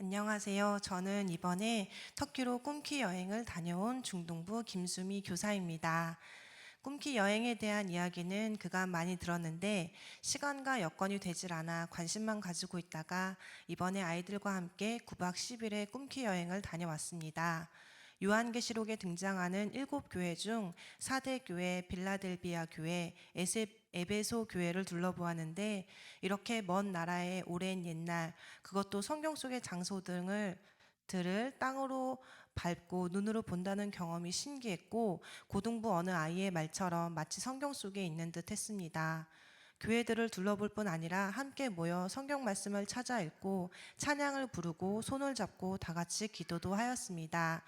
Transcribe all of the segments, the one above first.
안녕하세요. 저는 이번에 터키로 꿈키 여행을 다녀온 중동부 김수미 교사입니다. 꿈키 여행에 대한 이야기는 그간 많이 들었는데 시간과 여건이 되질 않아 관심만 가지고 있다가 이번에 아이들과 함께 9박 10일의 꿈키 여행을 다녀왔습니다. 요한계시록에 등장하는 7교회 중 4대 교회, 빌라델비아 교회, 에베소 교회를 둘러보았는데 이렇게 먼 나라의 오랜 옛날, 그것도 성경 속의 장소 들을 땅으로 밟고 눈으로 본다는 경험이 신기했고 고등부 어느 아이의 말처럼 마치 성경 속에 있는 듯 했습니다. 교회들을 둘러볼 뿐 아니라 함께 모여 성경 말씀을 찾아 읽고 찬양을 부르고 손을 잡고 다 같이 기도도 하였습니다.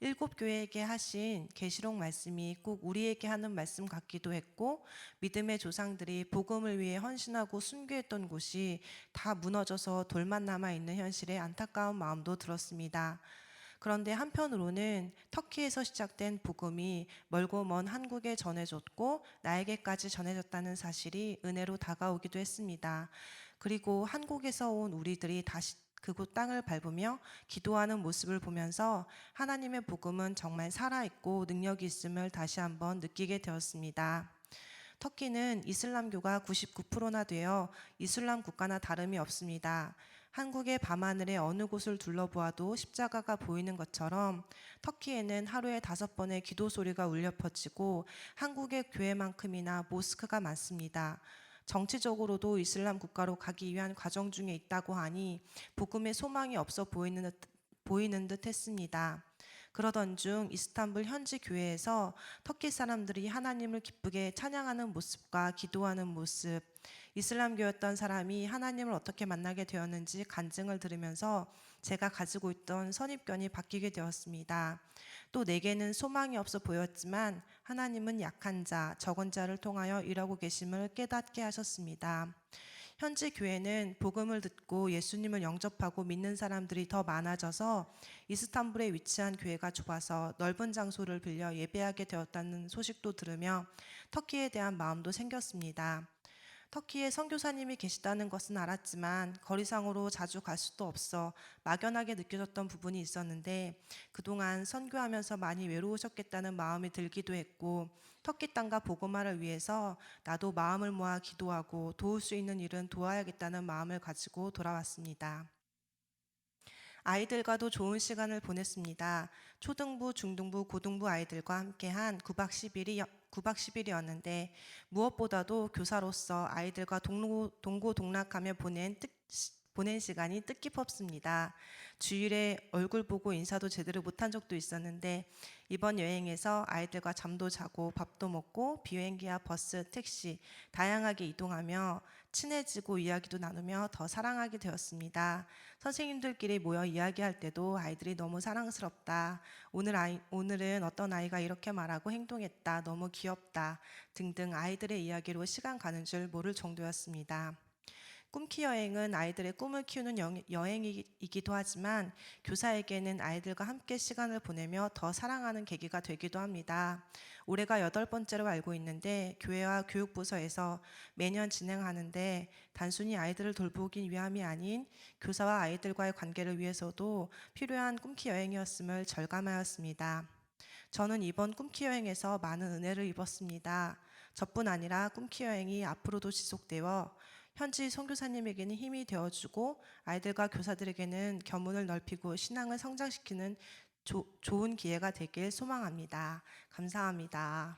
7교회에게 하신 계시록 말씀이 꼭 우리에게 하는 말씀 같기도 했고 믿음의 조상들이 복음을 위해 헌신하고 순교했던 곳이 다 무너져서 돌만 남아있는 현실에 안타까운 마음도 들었습니다. 그런데 한편으로는 터키에서 시작된 복음이 멀고 먼 한국에 전해졌고 나에게까지 전해졌다는 사실이 은혜로 다가오기도 했습니다. 그리고 한국에서 온 우리들이 다시 그곳 땅을 밟으며 기도하는 모습을 보면서 하나님의 복음은 정말 살아있고 능력이 있음을 다시 한번 느끼게 되었습니다. 터키는 이슬람교가 99%나 되어 이슬람 국가나 다름이 없습니다. 한국의 밤하늘의 어느 곳을 둘러보아도 십자가가 보이는 것처럼 터키에는 하루에 5번의 기도 소리가 울려 퍼지고 한국의 교회만큼이나 모스크가 많습니다. 정치적으로도 이슬람 국가로 가기 위한 과정 중에 있다고 하니 복음의 소망이 없어 보이는 듯 했습니다. 그러던 중 이스탄불 현지 교회에서 터키 사람들이 하나님을 기쁘게 찬양하는 모습과 기도하는 모습, 이슬람교였던 사람이 하나님을 어떻게 만나게 되었는지 간증을 들으면서 제가 가지고 있던 선입견이 바뀌게 되었습니다. 또 내게는 소망이 없어 보였지만 하나님은 약한 자, 적은 자를 통하여 일하고 계심을 깨닫게 하셨습니다. 현지 교회는 복음을 듣고 예수님을 영접하고 믿는 사람들이 더 많아져서 이스탄불에 위치한 교회가 좁아서 넓은 장소를 빌려 예배하게 되었다는 소식도 들으며 터키에 대한 마음도 생겼습니다. 터키에 선교사님이 계시다는 것은 알았지만 거리상으로 자주 갈 수도 없어 막연하게 느껴졌던 부분이 있었는데 그동안 선교하면서 많이 외로우셨겠다는 마음이 들기도 했고 터키 땅과 복음화를 위해서 나도 마음을 모아 기도하고 도울 수 있는 일은 도와야겠다는 마음을 가지고 돌아왔습니다. 아이들과도 좋은 시간을 보냈습니다. 초등부, 중등부, 고등부 아이들과 함께한 9박 10일이었는데 무엇보다도 교사로서 아이들과 동고동락하며 보낸 시간이 뜻깊었습니다. 주일에 얼굴 보고 인사도 제대로 못한 적도 있었는데 이번 여행에서 아이들과 잠도 자고 밥도 먹고 비행기와 버스, 택시 다양하게 이동하며 친해지고 이야기도 나누며 더 사랑하게 되었습니다. 선생님들끼리 모여 이야기할 때도 아이들이 너무 사랑스럽다, 오늘은 어떤 아이가 이렇게 말하고 행동했다, 너무 귀엽다 등등 아이들의 이야기로 시간 가는 줄 모를 정도였습니다. 꿈키 여행은 아이들의 꿈을 키우는 여행이기도 하지만 교사에게는 아이들과 함께 시간을 보내며 더 사랑하는 계기가 되기도 합니다. 올해가 8번째로 알고 있는데 교회와 교육부서에서 매년 진행하는데 단순히 아이들을 돌보기 위함이 아닌 교사와 아이들과의 관계를 위해서도 필요한 꿈키 여행이었음을 절감하였습니다. 저는 이번 꿈키 여행에서 많은 은혜를 입었습니다. 저뿐 아니라 꿈키 여행이 앞으로도 지속되어 현지 선교사님에게는 힘이 되어주고 아이들과 교사들에게는 견문을 넓히고 신앙을 성장시키는 좋은 기회가 되길 소망합니다. 감사합니다.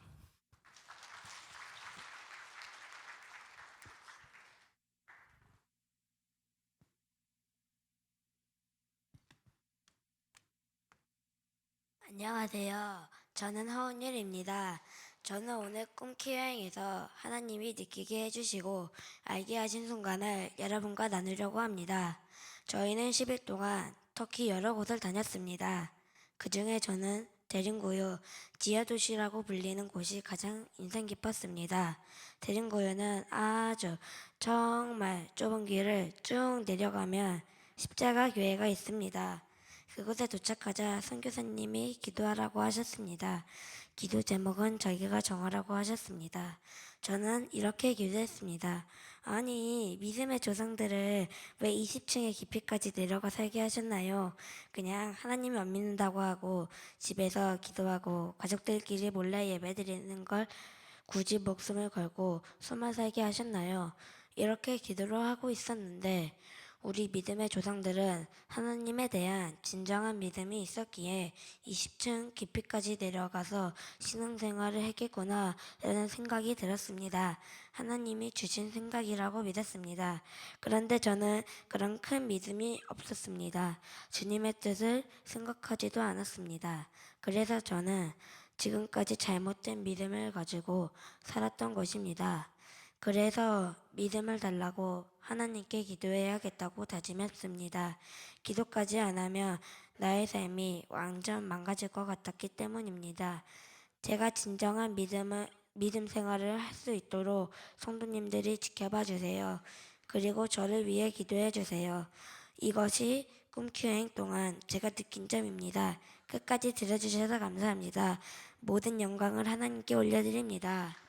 안녕하세요. 저는 하은율입니다. 저는 오늘 꿈키 여행에서 하나님이 느끼게 해주시고 알게 하신 순간을 여러분과 나누려고 합니다. 저희는 10일 동안 터키 여러 곳을 다녔습니다. 그 중에 저는 데린고유, 지하도시라고 불리는 곳이 가장 인상 깊었습니다. 데린고유는 아주 정말 좁은 길을 쭉 내려가면 십자가 교회가 있습니다. 그곳에 도착하자 선교사님이 기도하라고 하셨습니다. 기도 제목은 자기가 정하라고 하셨습니다. 저는 이렇게 기도했습니다. 아니, 믿음의 조상들을 왜 20층의 깊이까지 내려가 살게 하셨나요? 그냥 하나님을 안 믿는다고 하고 집에서 기도하고 가족들끼리 몰래 예배드리는 걸 굳이 목숨을 걸고 숨어 살게 하셨나요? 이렇게 기도를 하고 있었는데 우리 믿음의 조상들은 하나님에 대한 진정한 믿음이 있었기에 20층 깊이까지 내려가서 신앙생활을 했겠구나 라는 생각이 들었습니다. 하나님이 주신 생각이라고 믿었습니다. 그런데 저는 그런 큰 믿음이 없었습니다. 주님의 뜻을 생각하지도 않았습니다. 그래서 저는 지금까지 잘못된 믿음을 가지고 살았던 것입니다. 그래서 믿음을 달라고 하나님께 기도해야겠다고 다짐했습니다. 기도까지 안 하면 나의 삶이 완전 망가질 것 같았기 때문입니다. 제가 진정한 믿음 생활을 할 수 있도록 성도님들이 지켜봐 주세요. 그리고 저를 위해 기도해 주세요. 이것이 꿈키여행 동안 제가 느낀 점입니다. 끝까지 들어주셔서 감사합니다. 모든 영광을 하나님께 올려드립니다.